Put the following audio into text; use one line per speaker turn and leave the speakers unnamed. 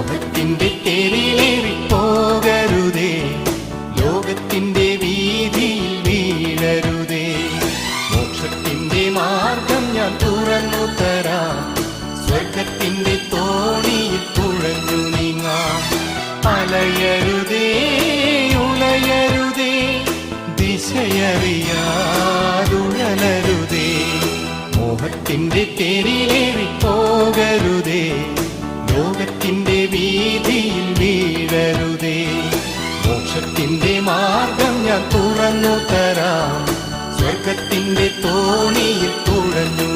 മോഹത്തിന്റെ തേരിലേറി പോകരുതേ, ലോകത്തിന്റെ വീതിയിൽ വീഴരുതേ. മോക്ഷത്തിന്റെ മാർഗം ഞാൻ തുറന്നു തരാം, സ്വർഗത്തിന്റെ തോണിയിൽ തുഴഞ്ഞു നീങ്ങാം. അലയരുതേ ഉലയരുതേ, ദിശയറിയാതുഴലരുതേ. മോഹത്തിന്റെ തേരിലേറി പോകരുതേ, ലോകത്തിന്റെ വീതിയിൽ വീഴരുതേ. മോക്ഷത്തിന്റെ മാർഗം ഞാൻ തുറന്നു തരാം, സ്വർഗത്തിന്റെ തോണിയിൽ തുഴഞ്ഞു